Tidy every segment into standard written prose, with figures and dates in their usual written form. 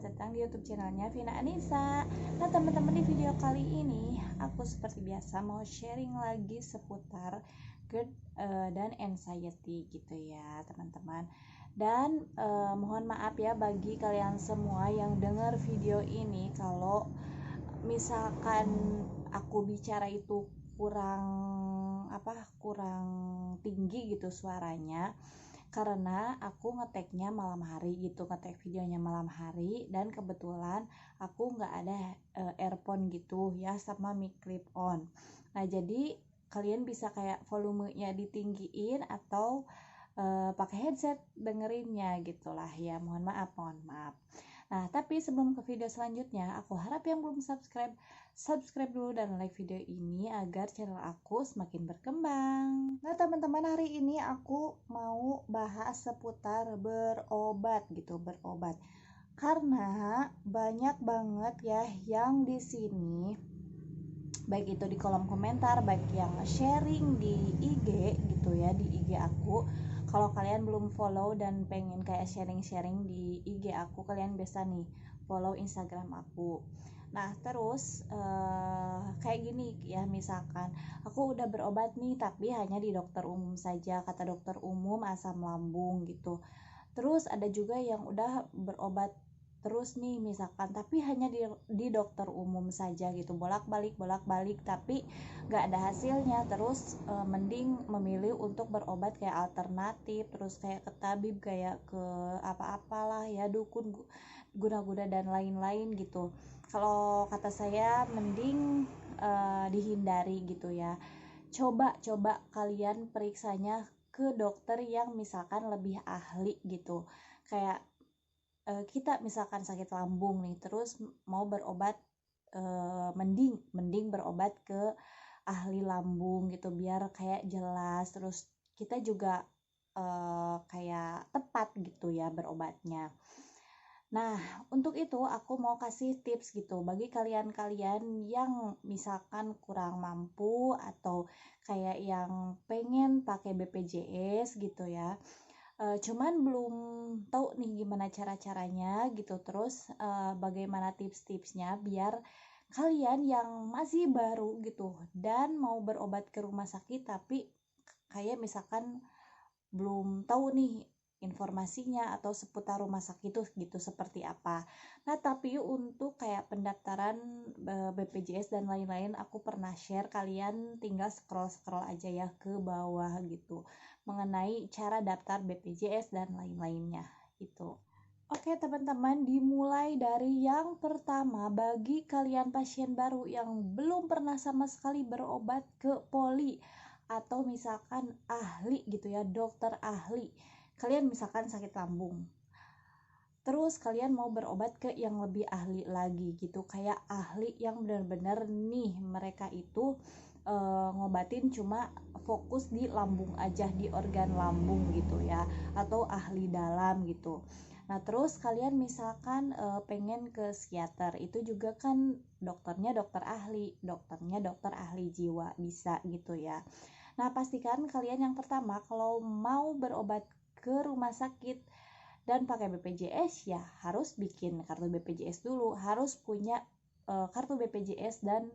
selamat datang di YouTube channelnya Vina Anissa. Nah teman-teman, di video kali ini aku seperti biasa mau sharing lagi seputar GERD dan anxiety gitu ya teman-teman. Dan mohon maaf ya bagi kalian semua yang dengar video ini kalau misalkan aku bicara itu kurang tinggi gitu suaranya, karena aku ngeteknya malam hari gitu, ngetek videonya malam hari, dan kebetulan aku nggak ada earphone gitu ya sama mic clip on. Nah jadi kalian bisa kayak volumenya ditinggiin atau pakai headset dengerinnya gitulah ya, mohon maaf. Nah tapi sebelum ke video selanjutnya, aku harap yang belum subscribe dulu dan like video ini agar channel aku semakin berkembang. Nah teman-teman, hari ini aku mau bahas seputar berobat karena banyak banget ya yang di sini, baik itu di kolom komentar, baik yang sharing di IG gitu ya, di IG aku. Kalau kalian belum follow dan pengen kayak sharing-sharing di IG aku, kalian bisa nih follow Instagram aku. Nah terus kayak gini ya, misalkan aku udah berobat nih tapi hanya di dokter umum saja, kata dokter umum asam lambung gitu. Terus ada juga yang udah berobat terus nih misalkan tapi hanya di dokter umum saja gitu, bolak-balik tapi nggak ada hasilnya. Terus mending memilih untuk berobat kayak alternatif, terus kayak ke tabib, kayak ke apa-apalah ya, dukun, guna-guna dan lain-lain gitu. Kalau kata saya mending dihindari gitu ya. Coba kalian periksanya ke dokter yang misalkan lebih ahli gitu. Kayak kita misalkan sakit lambung nih, terus mau berobat, mending berobat ke ahli lambung gitu, biar kayak jelas, terus kita juga kayak tepat gitu ya berobatnya. Nah untuk itu aku mau kasih tips gitu bagi kalian yang misalkan kurang mampu atau kayak yang pengen pakai BPJS gitu ya, cuman belum tahu nih gimana cara-caranya gitu. Terus bagaimana tips-tipsnya biar kalian yang masih baru gitu dan mau berobat ke rumah sakit tapi kayak misalkan belum tahu nih informasinya atau seputar rumah sakit itu gitu seperti apa. Nah tapi untuk kayak pendaftaran BPJS dan lain-lain, aku pernah share, kalian tinggal scroll aja ya ke bawah gitu mengenai cara daftar BPJS dan lain-lainnya itu. Oke teman-teman, dimulai dari yang pertama, bagi kalian pasien baru yang belum pernah sama sekali berobat ke poli atau misalkan ahli gitu ya, dokter ahli. Kalian misalkan sakit lambung, terus kalian mau berobat ke yang lebih ahli lagi gitu, kayak ahli yang benar-benar nih mereka itu ngobatin cuma fokus di lambung aja, di organ lambung gitu ya, atau ahli dalam gitu. Nah terus kalian misalkan pengen ke psikiater, itu juga kan dokternya dokter ahli jiwa, bisa gitu ya. Nah pastikan kalian yang pertama kalau mau berobat ke rumah sakit dan pakai BPJS ya harus bikin kartu BPJS dulu, harus punya kartu BPJS, dan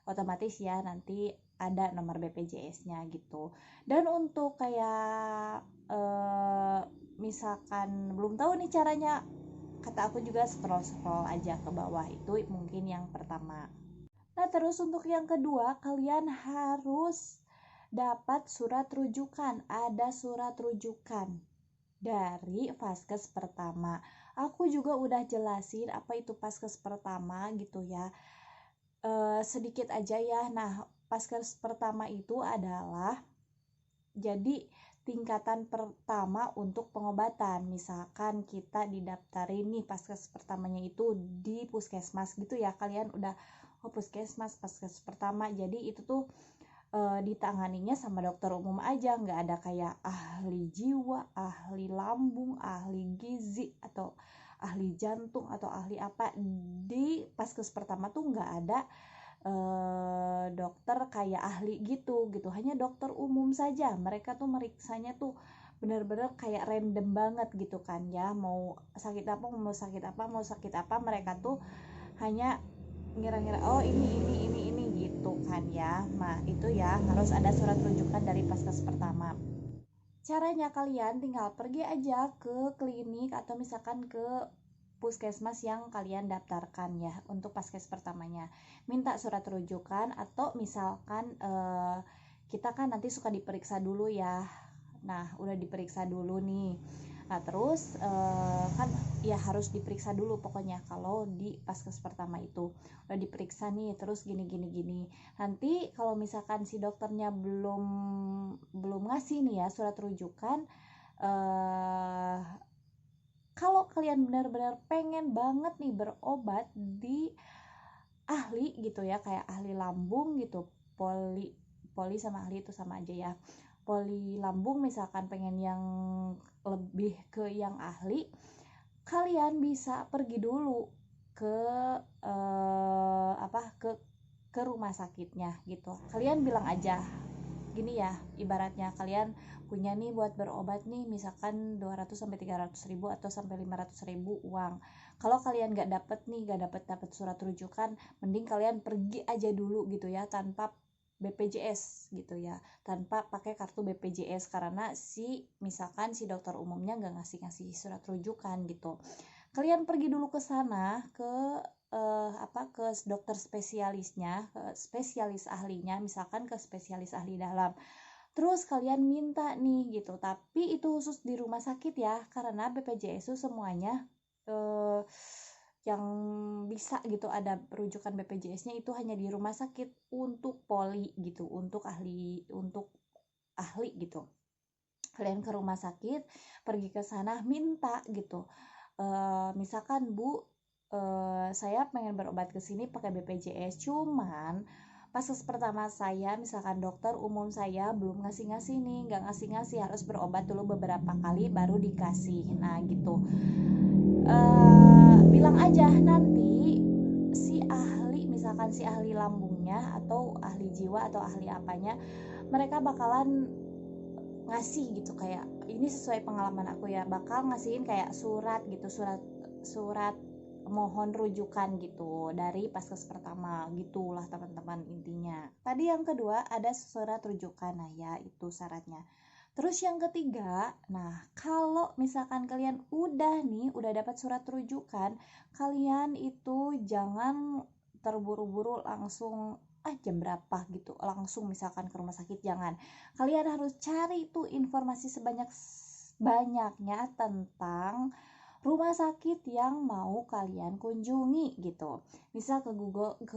otomatis ya nanti ada nomor BPJS-nya gitu. Dan untuk kayak misalkan belum tahu nih caranya, kata aku juga scroll aja ke bawah, itu mungkin yang pertama. Nah terus untuk yang kedua, kalian harus dapat surat rujukan, ada surat rujukan dari vaskes pertama. Aku juga udah jelasin apa itu vaskes pertama gitu ya, sedikit aja ya. Nah vaskes pertama itu adalah jadi tingkatan pertama untuk pengobatan. Misalkan kita didaftarin nih vaskes pertamanya itu di puskesmas gitu ya, kalian udah puskesmas vaskes pertama, jadi itu tuh ditanganinya sama dokter umum aja, nggak ada kayak ahli jiwa, ahli lambung, ahli gizi, atau ahli jantung, atau ahli apa. Di vaskes pertama tuh nggak ada dokter kayak ahli gitu, hanya dokter umum saja. Mereka tuh meriksanya tuh bener-bener kayak random banget gitu kan ya, mau sakit apa mau sakit apa mau sakit apa, mereka tuh hanya ngira-ngira oh ini gitu kan ya. Nah itu ya harus ada surat rujukan dari Paskes pertama. Caranya kalian tinggal pergi aja ke klinik atau misalkan ke puskesmas yang kalian daftarkan ya untuk paskes pertamanya, minta surat rujukan atau misalkan kita kan nanti suka diperiksa dulu ya. Nah udah diperiksa dulu nih, nah terus kan ya harus diperiksa dulu pokoknya kalau di paskes pertama itu udah diperiksa nih, terus gini. Nanti kalau misalkan si dokternya belum ngasih nih ya surat rujukan, eh kalau kalian benar-benar pengen banget nih berobat di ahli gitu ya, kayak ahli lambung gitu, poli sama ahli itu sama aja ya, poli lambung misalkan pengen yang lebih ke yang ahli, kalian bisa pergi dulu ke ke rumah sakitnya gitu. Kalian bilang aja gini ya, ibaratnya kalian punya nih buat berobat nih misalkan 200 sampai 300 ribu atau sampai 500 ribu uang. Kalau kalian gak dapet surat rujukan, mending kalian pergi aja dulu gitu ya, tanpa BPJS gitu ya, tanpa pakai kartu BPJS, karena misalkan si dokter umumnya gak ngasih surat rujukan gitu. Kalian pergi dulu ke sana, ke dokter spesialisnya, ke spesialis ahlinya, misalkan ke spesialis ahli dalam. Terus kalian minta nih gitu, tapi itu khusus di rumah sakit ya, karena BPJS itu semuanya yang bisa gitu ada rujukan BPJS-nya itu hanya di rumah sakit untuk poli gitu, untuk ahli gitu. Kalian ke rumah sakit, pergi ke sana minta gitu. Misalkan Bu, saya pengen berobat ke sini pakai BPJS, cuman paskes pertama saya misalkan dokter umum saya belum ngasih nih, nggak ngasih, harus berobat dulu beberapa kali baru dikasih. Nah gitu, bilang aja nanti misalkan si ahli lambungnya atau ahli jiwa atau ahli apanya, mereka bakalan ngasih gitu, kayak ini sesuai pengalaman aku ya, bakal ngasihin kayak surat gitu, surat mohon rujukan gitu dari paskes pertama gitulah teman-teman intinya. Tadi yang kedua ada surat rujukan, nah ya itu syaratnya. Terus yang ketiga, nah kalau misalkan kalian udah dapat surat rujukan, kalian itu jangan terburu-buru langsung jam berapa gitu langsung misalkan ke rumah sakit, jangan. Kalian harus cari tuh informasi sebanyak-banyaknya tentang rumah sakit yang mau kalian kunjungi gitu. Misal ke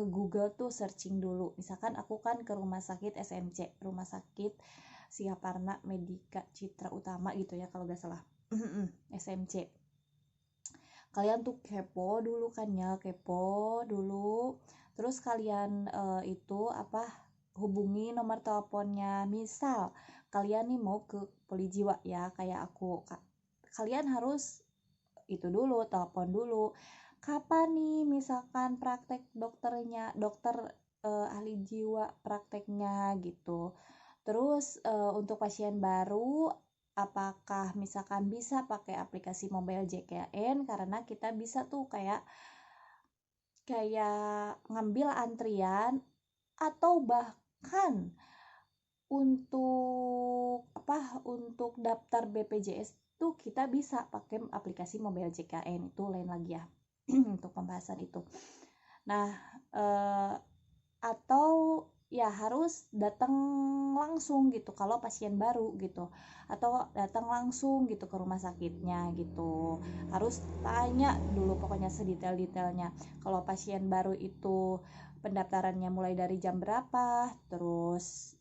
Google tuh searching dulu. Misalkan aku kan ke rumah sakit SMC, rumah sakit Singaparna Medika Citra Utama gitu ya kalau gak salah. SMC. Kalian tuh kepo dulu terus kalian hubungi nomor teleponnya. Misal kalian nih mau ke poli jiwa ya kayak aku, kalian harus itu dulu, telepon dulu kapan nih misalkan praktek dokter ahli jiwa prakteknya gitu. Terus untuk pasien baru apakah misalkan bisa pakai aplikasi mobile JKN, karena kita bisa tuh kayak ngambil antrian, atau bahkan untuk daftar BPJS tuh kita bisa pakai aplikasi mobile JKN, itu lain lagi ya untuk pembahasan itu. Nah atau ya harus datang langsung gitu kalau pasien baru gitu, atau datang langsung gitu ke rumah sakitnya gitu, harus tanya dulu pokoknya sedetail-detailnya. Kalau pasien baru itu pendaftarannya mulai dari jam berapa, terus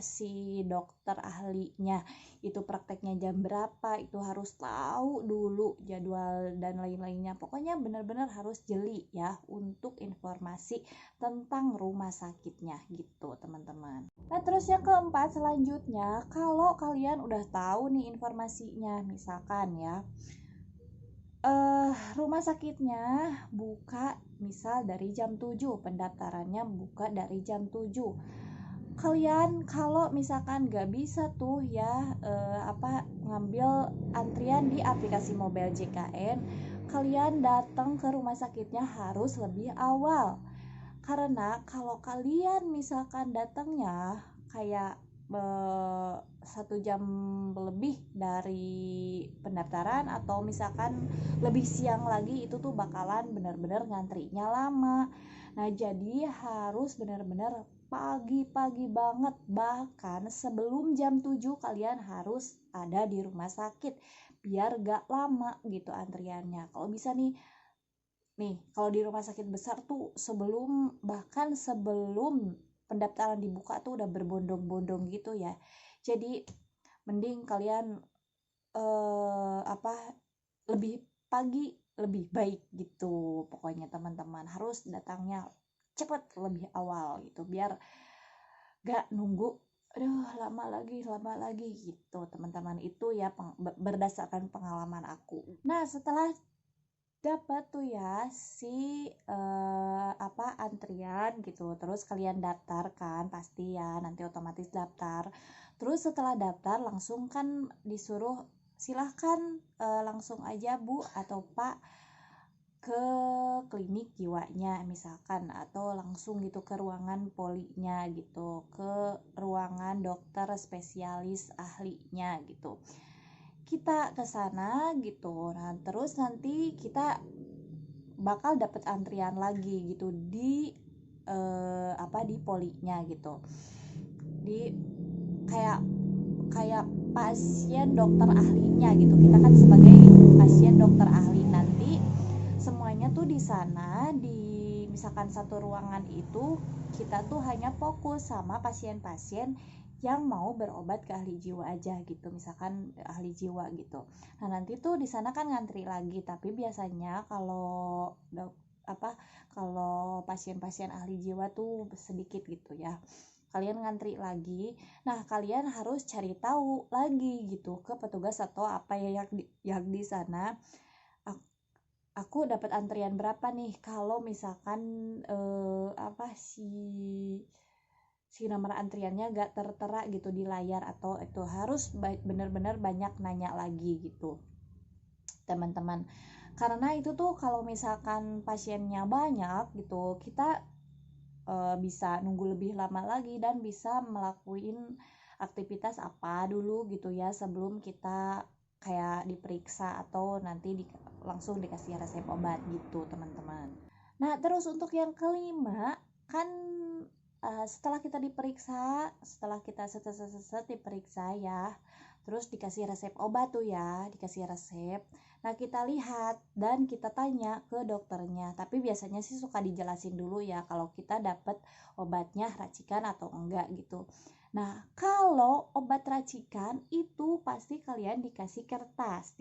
si dokter ahlinya itu prakteknya jam berapa, itu harus tahu dulu jadwal dan lain-lainnya. Pokoknya benar-benar harus jeli ya untuk informasi tentang rumah sakitnya gitu teman-teman. Nah terus yang keempat selanjutnya, kalau kalian udah tahu nih informasinya, misalkan ya rumah sakitnya buka misal dari jam 7, pendaftarannya buka dari jam 7, kalian kalau misalkan nggak bisa tuh ya ngambil antrian di aplikasi mobile JKN, kalian datang ke rumah sakitnya harus lebih awal. Karena kalau kalian misalkan datangnya kayak 1 jam lebih dari pendaftaran, atau misalkan lebih siang lagi, itu tuh bakalan benar-benar ngantrinya lama. Nah, jadi harus benar-benar pagi-pagi banget, bahkan sebelum jam 7 kalian harus ada di rumah sakit biar gak lama gitu antriannya. Kalau bisa nih, kalau di rumah sakit besar tuh bahkan sebelum pendaftaran dibuka tuh udah berbondong-bondong gitu ya. Jadi mending kalian eh, apa lebih pagi lebih baik gitu. Pokoknya teman-teman harus datangnya cepat lebih awal gitu biar gak nunggu aduh lama lagi gitu teman-teman. Itu ya berdasarkan pengalaman aku. Nah, setelah dapat tuh ya si antrian gitu, terus kalian daftar kan, pasti ya nanti otomatis daftar. Terus setelah daftar langsung kan disuruh silahkan langsung aja Bu atau Pak ke klinik jiwanya misalkan, atau langsung gitu ke ruangan polinya gitu, ke ruangan dokter spesialis ahlinya gitu. Kita ke sana gitu. Nah, terus nanti kita bakal dapet antrian lagi gitu di di polinya gitu, di kayak kayak pasien dokter ahlinya gitu. Kita kan sebagai pasien dokter ahli, nanti semuanya tuh di sana, di misalkan satu ruangan itu kita tuh hanya fokus sama pasien-pasien yang mau berobat ke ahli jiwa aja gitu, misalkan ahli jiwa gitu. Nah, nanti tuh di sana kan ngantri lagi, tapi biasanya kalau kalau pasien-pasien ahli jiwa tuh sedikit gitu ya, kalian ngantri lagi. Nah, kalian harus cari tahu lagi gitu ke petugas atau apa ya yang di sana, aku dapat antrian berapa nih kalau misalkan eh, apa si si nomor antriannya gak tertera gitu di layar, atau itu harus benar-benar banyak nanya lagi gitu teman-teman. Karena itu tuh kalau misalkan pasiennya banyak gitu, kita bisa nunggu lebih lama lagi dan bisa melakukan aktivitas apa dulu gitu ya sebelum kita kayak diperiksa atau nanti langsung dikasih resep obat gitu teman-teman. Nah, terus untuk yang kelima kan setelah kita diperiksa, setelah kita set diperiksa ya, terus dikasih resep obat tuh ya, dikasih resep. Nah, kita lihat dan kita tanya ke dokternya. Tapi biasanya sih suka dijelasin dulu ya kalau kita dapat obatnya racikan atau enggak gitu. Nah, kalau obat racikan itu pasti kalian dikasih kertas.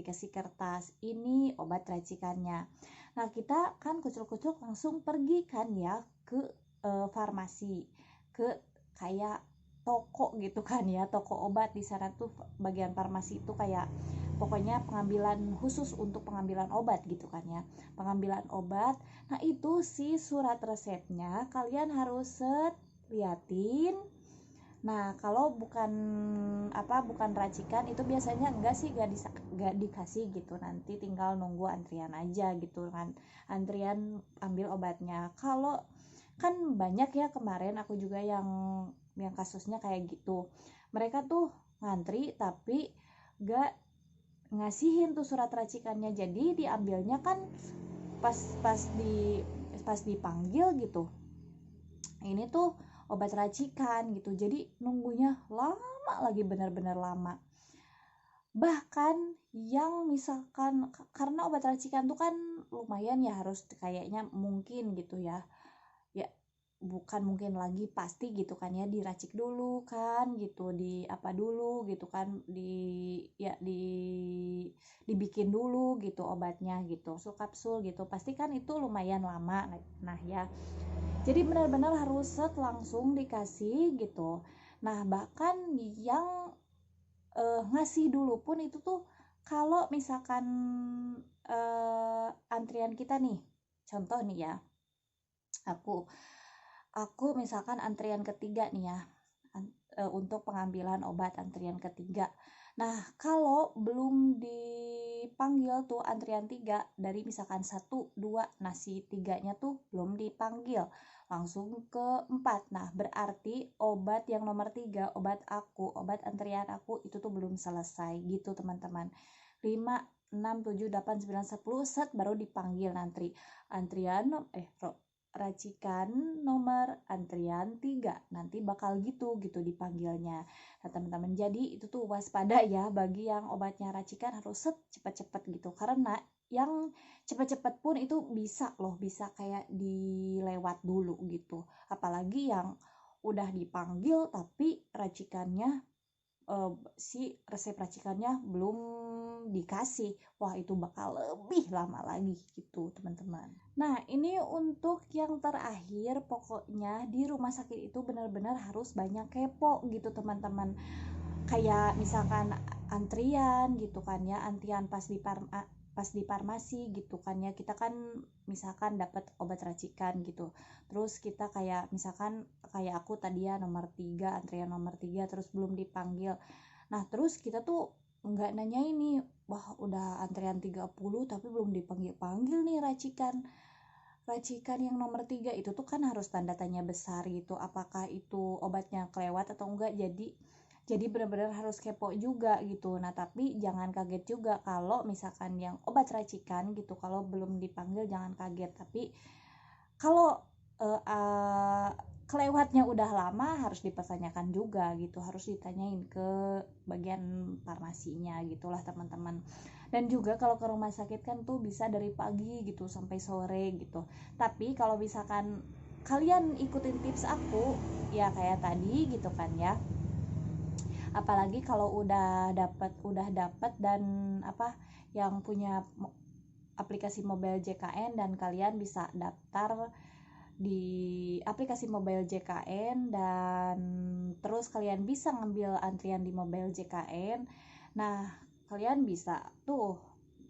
Ini obat racikannya. Nah, kita kan kucuk-kucuk langsung pergi kan ya ke farmasi, ke kayak toko gitu kan ya, toko obat. Di sana tuh bagian farmasi itu kayak pokoknya pengambilan khusus untuk pengambilan obat gitu kan ya, pengambilan obat. Nah, itu si surat resepnya kalian harus liatin. Nah, kalau bukan racikan itu biasanya enggak sih, enggak dikasih gitu. Nanti tinggal nunggu antrian aja gitu kan. Antrian ambil obatnya. Kalau kan banyak ya, kemarin aku juga yang kasusnya kayak gitu. Mereka tuh ngantri tapi enggak ngasihin tuh surat racikannya. Jadi diambilnya kan pas pas dipanggil gitu, ini tuh obat racikan gitu, jadi nunggunya lama lagi, benar-benar lama. Bahkan yang misalkan karena obat racikan tuh kan lumayan ya, harus kayaknya mungkin gitu ya, ya bukan mungkin lagi, pasti gitu kan ya, diracik dulu kan gitu, di apa dulu gitu kan, dibikin dulu gitu obatnya gitu, kapsul gitu, pasti kan itu lumayan lama. Nah ya, jadi benar-benar harus langsung dikasih gitu. Nah, bahkan yang ngasih dulu pun itu tuh kalau misalkan antrian kita nih, contoh nih ya, aku misalkan antrian ketiga nih ya, untuk pengambilan obat antrian ketiga. Nah, kalau belum dipanggil tuh antrian 3 dari misalkan 1, 2, nah si 3-nya tuh belum dipanggil, langsung ke 4. Nah, berarti obat yang nomor 3, obat antrian aku itu tuh belum selesai gitu teman-teman. 5, 6, 7, 8, 9, 10 set baru dipanggil nanti racikan nomor antrian 3 nanti bakal gitu dipanggilnya. Nah teman-teman, jadi itu tuh waspada ya, bagi yang obatnya racikan harus set cepet-cepet gitu, karena yang cepet-cepet pun itu bisa kayak dilewat dulu gitu, apalagi yang udah dipanggil tapi racikannya si resep racikannya belum dikasih, wah itu bakal lebih lama lagi gitu teman-teman. Nah ini untuk yang terakhir, pokoknya di rumah sakit itu benar-benar harus banyak kepo gitu teman-teman, kayak misalkan antrian gitu kan ya, antrian pas di farmasi gitu kan ya, kita kan misalkan dapat obat racikan gitu, terus kita kayak misalkan kayak aku tadi ya nomor 3, antrian nomor 3 terus belum dipanggil. Nah terus kita tuh nggak nanya ini, wah udah antrian 30 tapi belum dipanggil nih racikan yang nomor 3 itu tuh kan harus tanda tanya besar gitu, apakah itu obatnya kelewat atau enggak. Jadi benar-benar harus kepo juga gitu. Nah tapi jangan kaget juga kalau misalkan yang obat racikan gitu, kalau belum dipanggil jangan kaget. Tapi kalau kelewatnya udah lama harus dipertanyakan juga gitu, harus ditanyain ke bagian farmasinya gitulah teman-teman. Dan juga kalau ke rumah sakit kan tuh bisa dari pagi gitu sampai sore gitu. Tapi kalau misalkan kalian ikutin tips aku ya kayak tadi gitu kan ya, apalagi kalau udah dapat dan yang punya aplikasi mobile JKN, dan kalian bisa daftar di aplikasi mobile JKN dan terus kalian bisa ngambil antrian di mobile JKN. Nah kalian bisa tuh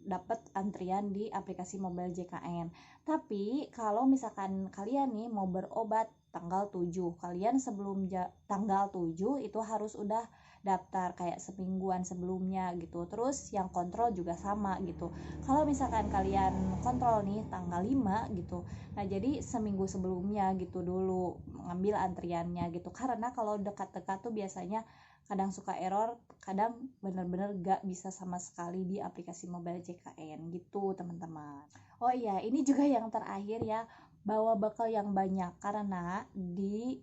dapat antrian di aplikasi mobile JKN. Tapi kalau misalkan kalian nih mau berobat tanggal 7, kalian sebelum tanggal 7 itu harus udah daftar kayak semingguan sebelumnya gitu. Terus yang kontrol juga sama gitu. Kalau misalkan kalian kontrol nih tanggal 5 gitu, nah jadi seminggu sebelumnya gitu dulu ngambil antriannya gitu, karena kalau dekat-dekat tuh biasanya kadang suka error, kadang bener-bener gak bisa sama sekali di aplikasi mobile JKN gitu teman-teman. Oh iya, ini juga yang terakhir ya, bawa bekal yang banyak, karena di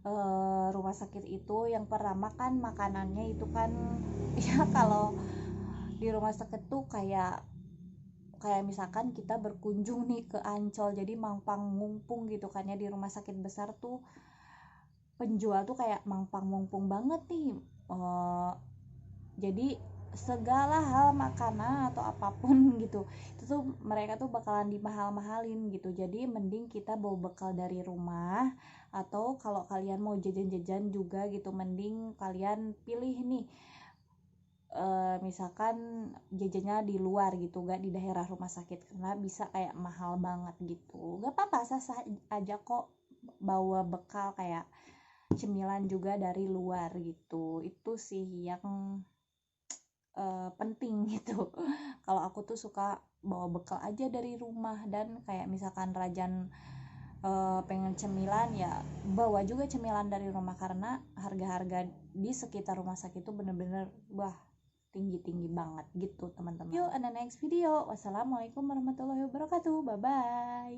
rumah sakit itu yang pertama kan makanannya itu kan ya kalau di rumah sakit tuh kayak misalkan kita berkunjung nih ke Ancol, jadi mangpang mumpung gitu kan ya, di rumah sakit besar tuh penjual tuh kayak mangpang mumpung banget nih. Jadi segala hal makanan atau apapun gitu itu tuh mereka tuh bakalan dimahal-mahalin gitu. Jadi mending kita bawa bekal dari rumah, atau kalau kalian mau jajan-jajan juga gitu mending kalian pilih nih misalkan jajannya di luar gitu, gak di daerah rumah sakit, karena bisa kayak mahal banget gitu. Gak apa-apa, sah-sah aja kok bawa bekal kayak cemilan juga dari luar gitu. Itu sih yang penting gitu. Kalau aku tuh suka bawa bekal aja dari rumah, dan kayak misalkan Rajan pengen cemilan ya bawa juga cemilan dari rumah, karena harga-harga di sekitar rumah sakit itu bener-bener wah tinggi-tinggi banget gitu teman-teman. Yuk, on the next video. Wassalamualaikum warahmatullahi wabarakatuh. Bye bye.